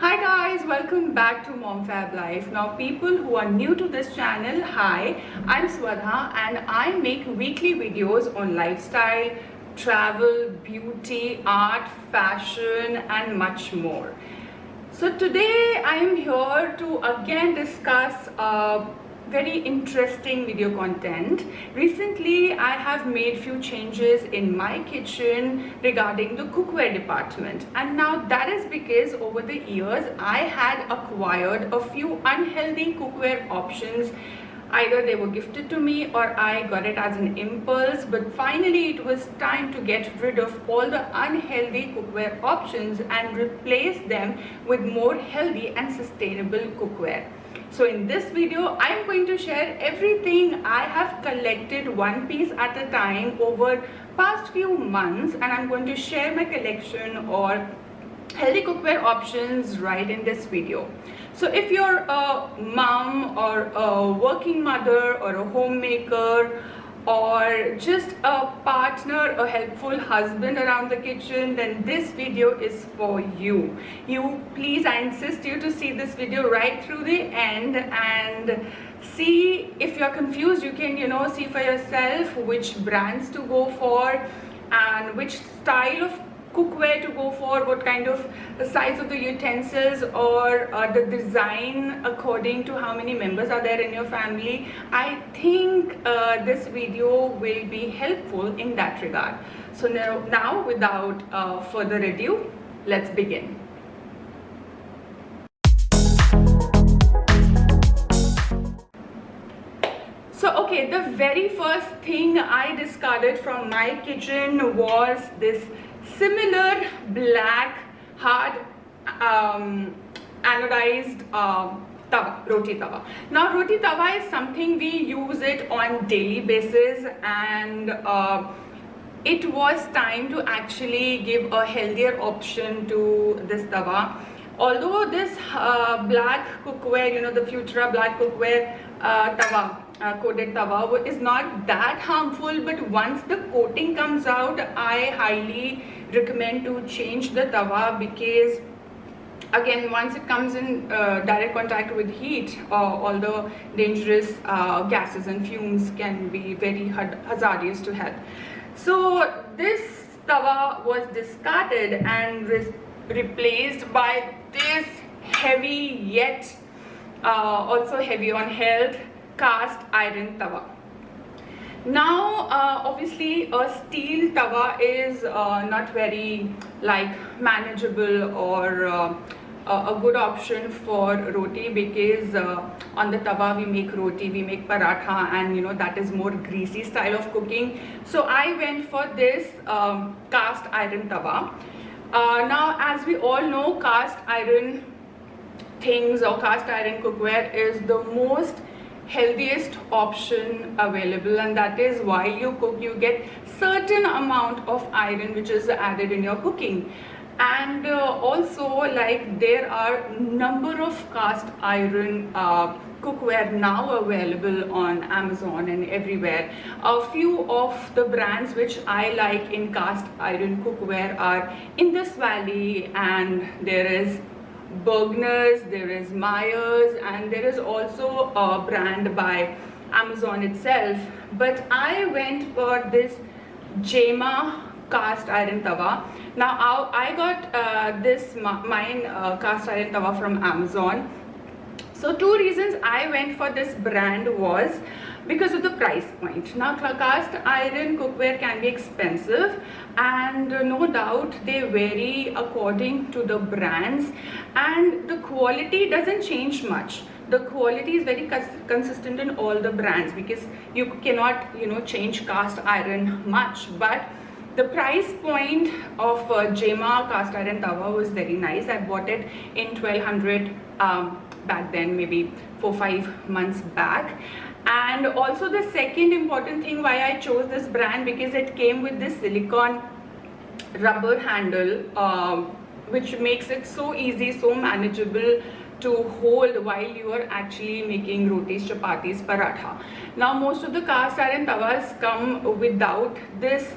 Hi guys, welcome back to Mom Fab Life. Now people who are new to this channel, hi, I'm Swadha and I make weekly videos on lifestyle, travel, beauty, art, fashion and much more. So today I am here to again discuss very interesting video content. Recently I have made few changes in my kitchen regarding the cookware department, and now that is because over the years I had acquired a few unhealthy cookware options. Either they were gifted to me or I got it as an impulse, but finally it was time to get rid of all the unhealthy cookware options and replace them with more healthy and sustainable cookware. So in this video, I am going to share everything I have collected one piece at a time over past few months, and I'm going to share my collection or healthy cookware options right in this video. So if you're a mom or a working mother or a homemaker or just a partner, a helpful husband around the kitchen, then this video is for you. Please, I insist you to see this video right through the end and see. If you're confused, you can see for yourself which brands to go for and which style of cookware to go for, what kind of the size of the utensils or the design according to how many members are there in your family. I think this video will be helpful in that regard. So now without further ado, let's begin. So okay, the very first thing I discarded from my kitchen was this similar black hard anodized tawa, roti tawa. Now roti tawa is something we use it on daily basis, and it was time to actually give a healthier option to this tawa. Although this black cookware, the Futura black cookware tawa, coated tawa is not that harmful, but once the coating comes out, I highly recommend to change the tawa, because again, once it comes in direct contact with heat, all the dangerous gases and fumes can be very hazardous to health. So this tawa was discarded and replaced by this heavy yet also heavy on health cast iron tawa. Now obviously a steel tawa is not very manageable or a good option for roti, because on the tawa we make roti, we make paratha, and that is more greasy style of cooking. So I went for this cast iron tawa. Now as we all know, cast iron things or cast iron cookware is the most healthiest option available, and that is while you cook you get certain amount of iron which is added in your cooking. And also there are number of cast iron cookware now available on Amazon and everywhere. A few of the brands which I like in cast iron cookware are Indus Valley, and there is Bergner's, there is Myers, and there is also a brand by Amazon itself. But I went for this Jema cast iron tawa. Now I got this mine cast iron tawa from Amazon. So two reasons I went for this brand was because of the price point. Now cast iron cookware can be expensive, and no doubt they vary according to the brands, and the quality doesn't change much. The quality is very consistent in all the brands, because you cannot change cast iron much. But the price point of Jema cast iron tawa was very nice. I bought it in 1200 back then, maybe 4-5 months back. And also the second important thing why I chose this brand, because it came with this silicone rubber handle which makes it so easy, so manageable to hold while you are actually making rotis, chapatis, paratha. Now most of the cast iron tawas come without this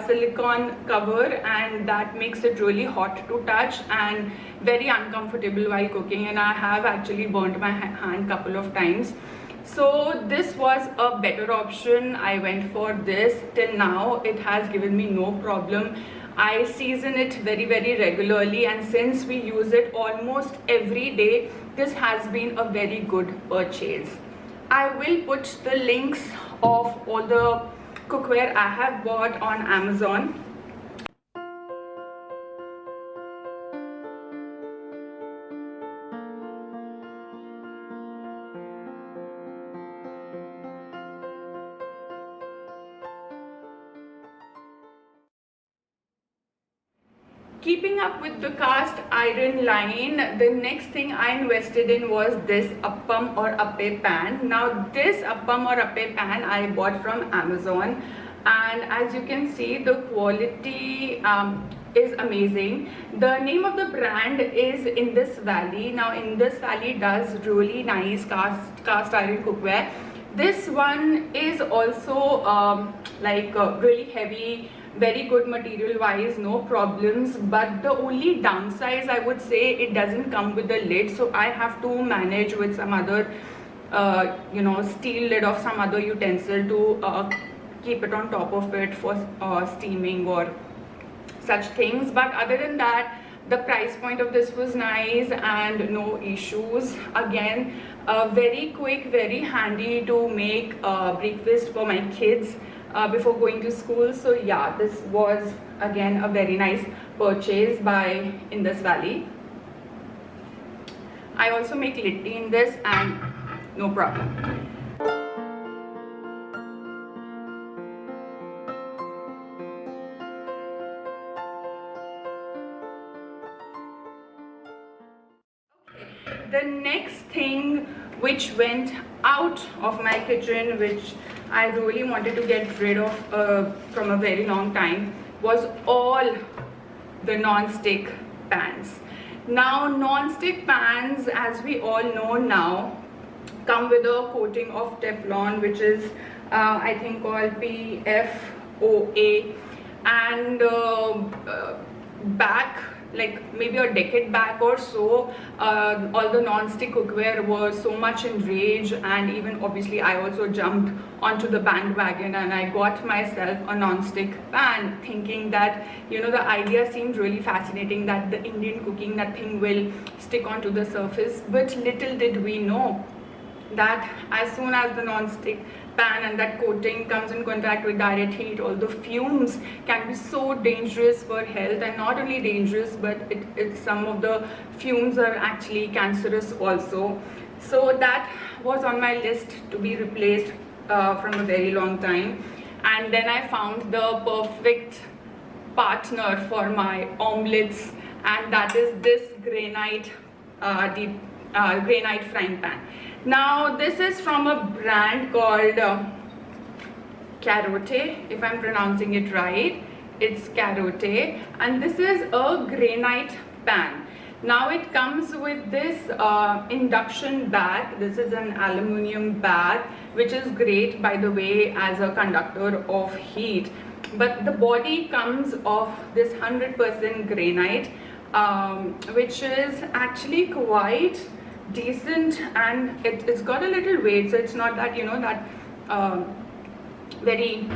silicone cover, and that makes it really hot to touch and very uncomfortable while cooking, and I have actually burnt my hand couple of times. So this was a better option. I went for this. Till now it has given me no problem. I season it very regularly, and since we use it almost every day, this has been a very good purchase. I will put the links of all the cookware I have bought on Amazon. Keeping up with the cast iron line, the next thing I invested in was this appam or appe pan. Now this appam or appe pan I bought from Amazon, and as you can see, the quality is amazing. The name of the brand is Indus Valley. Now Indus Valley does really nice cast iron cookware. This one is also really heavy, very good material wise, no problems, but the only downside, I would say, it doesn't come with a lid, so I have to manage with some other steel lid of some other utensil to keep it on top of it for steaming or such things. But other than that, the price point of this was nice and no issues. Again, very quick, very handy to make breakfast for my kids before going to school. So yeah, this was again a very nice purchase by Indus Valley. I also make litti in this and no problem. The next thing which went out of my kitchen, which I really wanted to get rid of from a very long time, was all the non-stick pans. Now non-stick pans, as we all know now, come with a coating of Teflon, which is I think called PFOA, and back, like maybe a decade back or so, all the non-stick cookware were so much in rage, and even obviously I also jumped onto the bandwagon and I got myself a non-stick pan, thinking that, you know, the idea seemed really fascinating that the Indian cooking, nothing will stick onto the surface. But little did we know that as soon as the non-stick pan and that coating comes in contact with direct heat, all the fumes can be so dangerous for health, and not only dangerous, but some of the fumes are actually cancerous also. So that was on my list to be replaced from a very long time. And then I found the perfect partner for my omelets, and that is this granite granite frying pan. Now this is from a brand called Carote, if I'm pronouncing it right. It's Carote, and this is a granite pan. Now it comes with this induction bag. This is an aluminium bag, which is great, by the way, as a conductor of heat. But the body comes of this 100% granite, which is actually quite decent, and it's got a little weight, so it's not that, you know, that very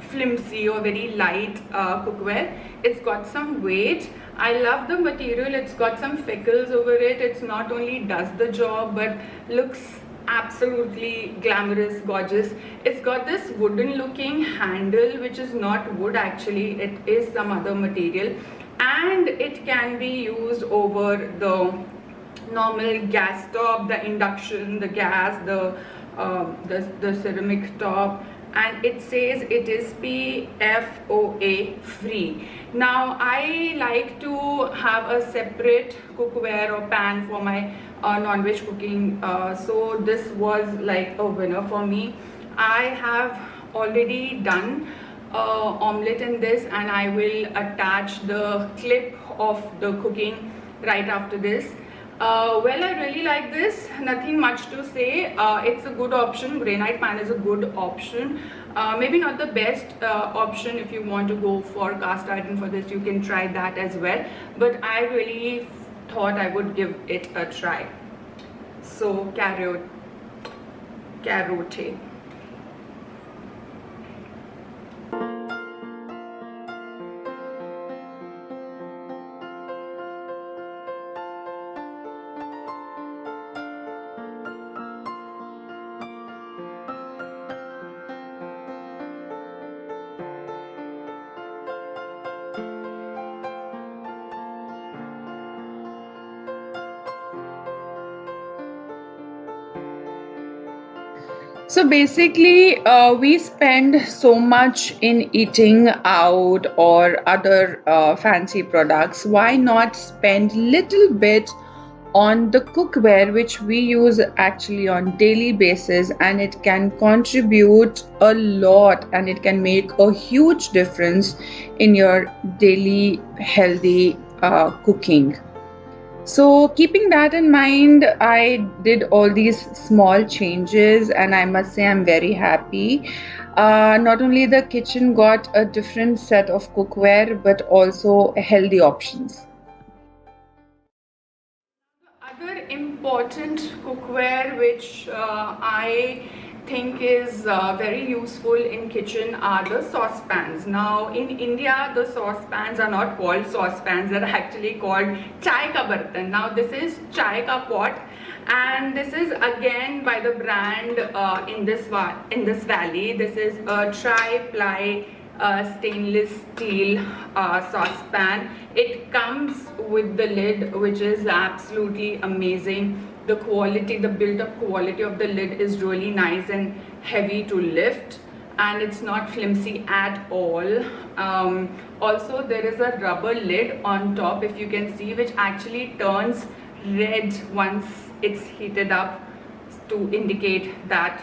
flimsy or very light cookware. It's got some weight. I love the material. It's got some freckles over it. It's not only does the job, but looks absolutely glamorous, gorgeous. It's got this wooden looking handle, which is not wood actually, it is some other material, and it can be used over the normal gas top, the induction, the gas, the ceramic top, and it says it is PFOA free. Now I like to have a separate cookware or pan for my non-veg cooking, so this was like a winner for me. I have already done omelette in this, and I will attach the clip of the cooking right after this. Well, I really like this. Nothing much to say. It's a good option. Granite pan is a good option. Maybe not the best option. If you want to go for cast iron for this, you can try that as well. But I really thought I would give it a try. So carote. So basically, we spend so much in eating out or other fancy products. Why not spend little bit on the cookware which we use actually on daily basis, and it can contribute a lot and it can make a huge difference in your daily healthy cooking. So, keeping that in mind, I did all these small changes, and I must say I'm very happy. Not only the kitchen got a different set of cookware, but also healthy options. Other important cookware which I think is very useful in kitchen are the saucepans. Now in India, the saucepans are not called saucepans, they're actually called chai ka bartan. Now this is chai ka pot, and this is again by the brand in this valley. This is a tri-ply stainless steel saucepan. It comes with the lid, which is absolutely amazing. The quality, the built-up quality of the lid is really nice and heavy to lift, and it's not flimsy at all. Also, there is a rubber lid on top, if you can see, which actually turns red once it's heated up to indicate that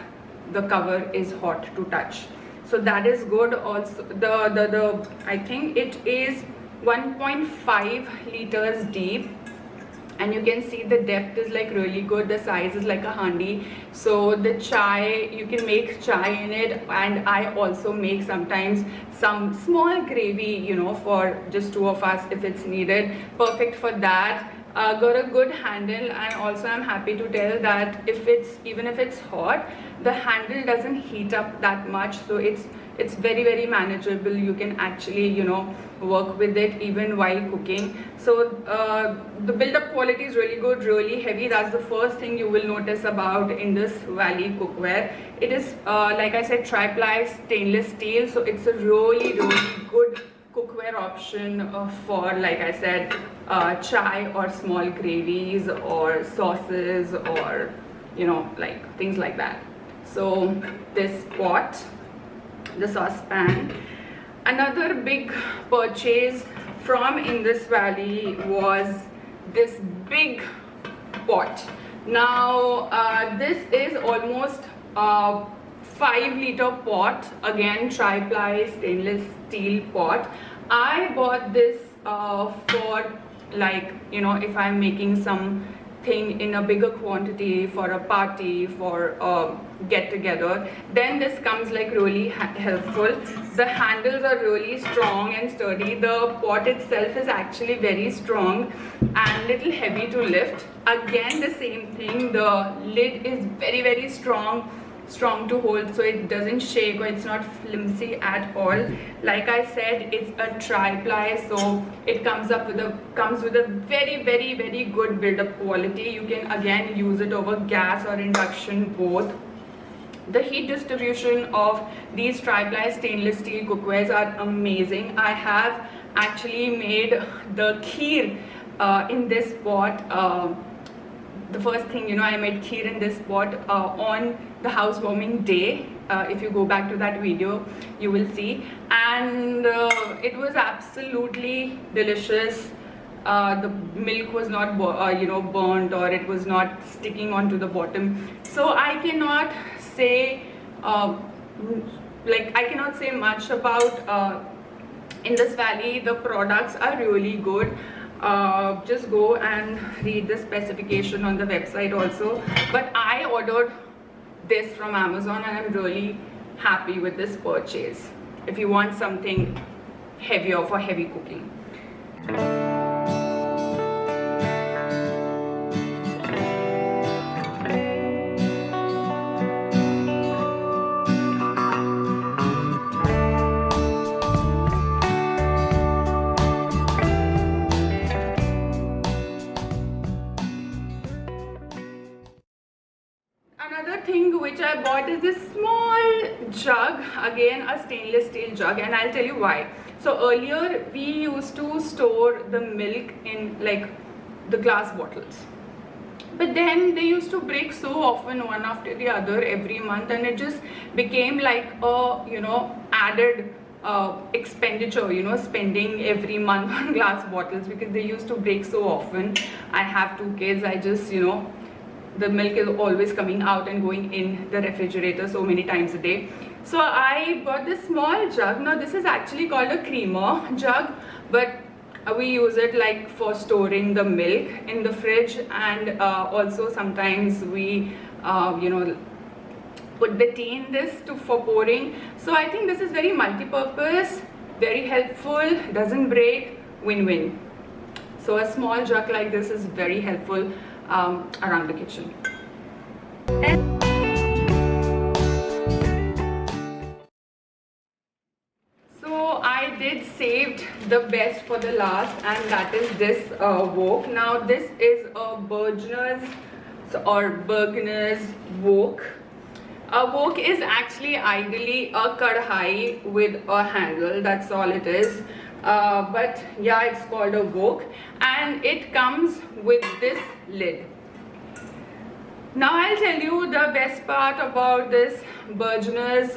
the cover is hot to touch. So that is good. Also the I think it is 1.5 liters deep, and you can see the depth is like really good. The size is like a handi, so the chai, you can make chai in it, and I also make sometimes some small gravy, you know, for just two of us if it's needed. Perfect for that. Got a good handle, and also I'm happy to tell that even if it's hot, the handle doesn't heat up that much, so it's very manageable. You can actually, you know, work with it even while cooking. So the build-up quality is really good, really heavy. That's the first thing you will notice about in this Valley cookware. It is like I said, tri-ply stainless steel, so it's a really good cookware option for, like I said, chai or small gravies or sauces or, you know, like things like that. So this pot, the saucepan. Another big purchase from Indus Valley was this big pot. Now this is almost 5-liter pot, again tri-ply stainless steel pot. I bought this for, like, you know, if I'm making something in a bigger quantity for a party, for a get together, then this comes like really helpful. The handles are really strong and sturdy. The pot itself is actually very strong and little heavy to lift. Again, the same thing, the lid is very strong to hold, so it doesn't shake or it's not flimsy at all. Like I said, it's a tri-ply, so it comes with a very good build-up quality. You can again use it over gas or induction, both. The heat distribution of these tri-ply stainless steel cookwares are amazing. I have actually made the kheer in this pot. The first thing, you know, I made kheer in this pot on the housewarming day. If you go back to that video, you will see, and it was absolutely delicious. The milk was not you know, burnt, or it was not sticking onto the bottom. So I cannot say I cannot say much about Indus Valley. The products are really good. just go and read the specification on the website also. But I ordered this from Amazon and I'm really happy with this purchase if you want something heavier for heavy cooking. Another thing which I bought is this small jug, again a stainless steel jug, and I'll tell you why. So earlier we used to store the milk in like the glass bottles, but then they used to break so often, one after the other, every month, and it just became like a added expenditure, spending every month on glass bottles because they used to break so often. I have 2 kids. I just the milk is always coming out and going in the refrigerator so many times a day. So I bought this small jug. Now this is actually called a creamer jug, but we use it like for storing the milk in the fridge, and also sometimes we put the tea in this for pouring. So I think this is very multi-purpose, very helpful, doesn't break, win-win. So a small jug like this is very helpful around the kitchen. So I did saved the best for the last, and that is this wok. Now this is a Bergner's wok. A wok is actually ideally a kadhai with a handle, that's all it is. But yeah, it's called a wok, and it comes with this lid. Now I'll tell you the best part about this Bergner's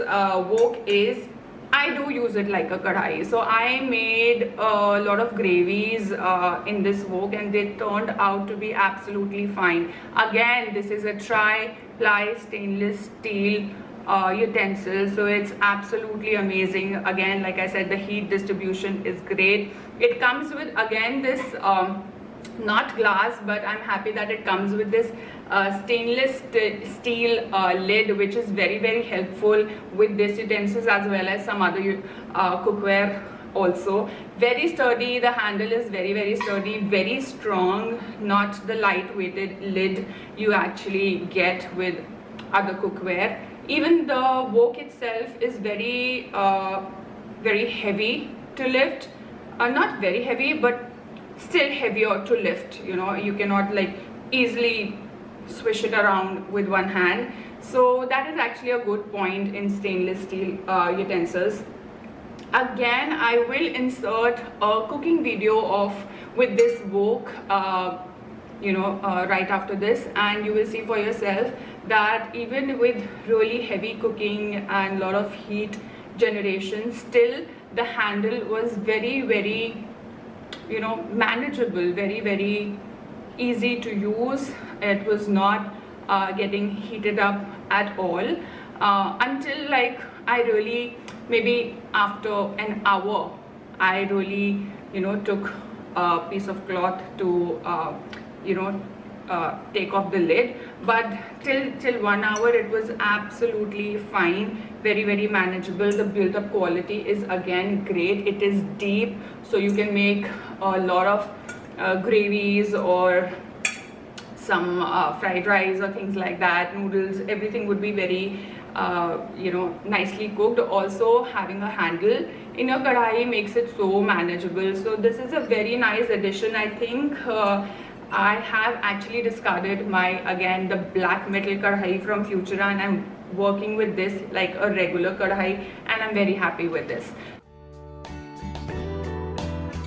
wok is I do use it like a kadhai. So I made a lot of gravies in this wok, and they turned out to be absolutely fine. Again, this is a tri-ply stainless steel utensil, so it's absolutely amazing. Again, like I said, the heat distribution is great. It comes with, again, this not glass, but I'm happy that it comes with this stainless steel lid, which is very, very helpful with this utensils as well as some other cookware also. Very sturdy, the handle is very, very sturdy, very strong, not the light-weighted lid you actually get with other cookware. Even the wok itself is very very heavy to lift, not very heavy, but still heavier to lift. You cannot like easily swish it around with one hand. So that is actually a good point in stainless steel utensils. Again, I will insert a cooking video with this wok right after this, and you will see for yourself that even with really heavy cooking and a lot of heat generation, still the handle was very, very manageable, very, very easy to use. It was not getting heated up at all until like I really, maybe after an hour, I really took a piece of cloth to take off the lid. But till 1 hour it was absolutely fine, very, very manageable. The built-up quality is again great. It is deep, so you can make a lot of gravies or some fried rice or things like that, noodles, everything would be very nicely cooked. Also, having a handle in a kadhai makes it so manageable. So this is a very nice addition. I think I have actually discarded the black metal kadhai from Futura, and I'm working with this like a regular kadhai, and I'm very happy with this.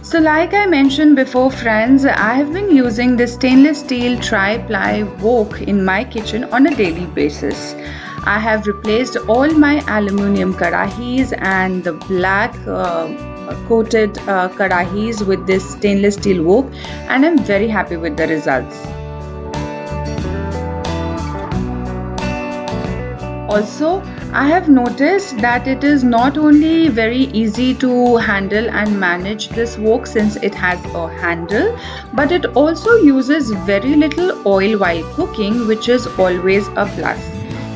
So like I mentioned before, friends, I have been using this stainless steel tri-ply wok in my kitchen on a daily basis. I have replaced all my aluminium kadahis and the black coated kadahis with this stainless steel wok, and I'm very happy with the results. Also, I have noticed that it is not only very easy to handle and manage this wok since it has a handle, but it also uses very little oil while cooking, which is always a plus.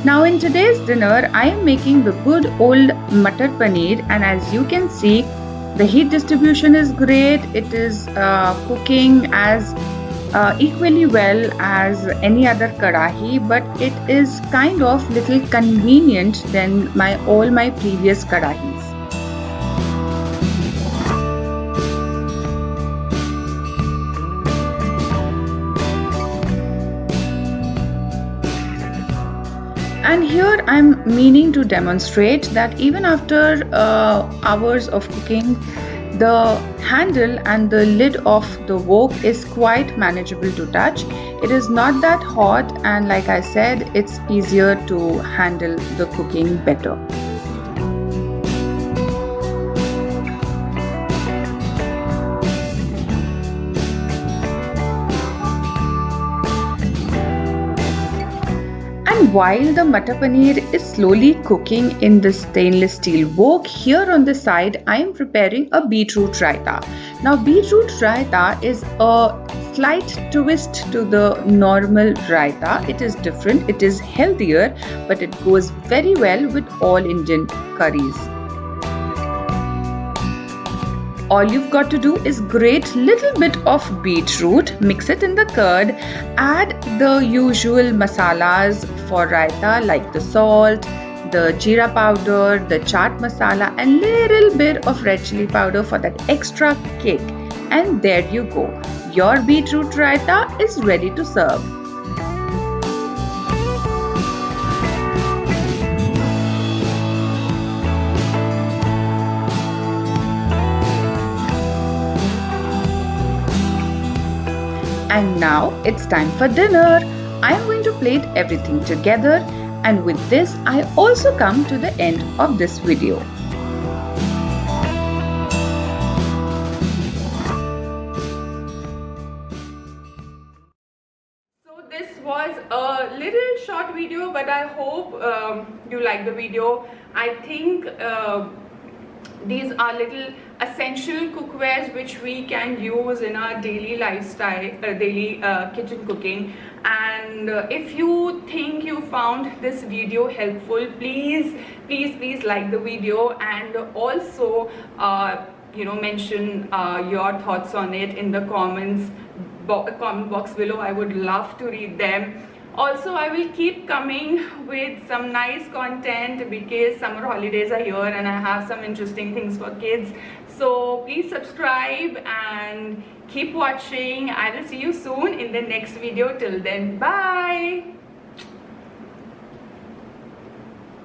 Now in today's dinner, I am making the good old Matar Paneer, and as you can see, the heat distribution is great. It is cooking as equally well as any other karahi, but it is kind of little convenient than all my previous karahis. And here I'm meaning to demonstrate that even after hours of cooking, the handle and the lid of the wok is quite manageable to touch. It is not that hot, and like I said, it's easier to handle the cooking better. And while the Matar Paneer is slowly cooking in the stainless steel wok, here on the side I am preparing a beetroot raita. Now beetroot raita is a slight twist to the normal raita. It is different, it is healthier, but it goes very well with all Indian curries. All you've got to do is grate little bit of beetroot, mix it in the curd, add the usual masalas for raita like the salt, the jeera powder, the chaat masala, and little bit of red chili powder for that extra kick. And there you go. Your beetroot raita is ready to serve. And now it's time for dinner. I'm going to plate everything together, and with this I also come to the end of this video. So this was a little short video, but I hope you like the video. I think these are little essential cookwares which we can use in our daily lifestyle, daily kitchen cooking. And if you think you found this video helpful, please like the video, and also mention your thoughts on it in the comment box below. I would love to read them. Also, I will keep coming with some nice content because summer holidays are here and I have some interesting things for kids. So please subscribe and keep watching. I will see you soon in the next video. Till then, bye.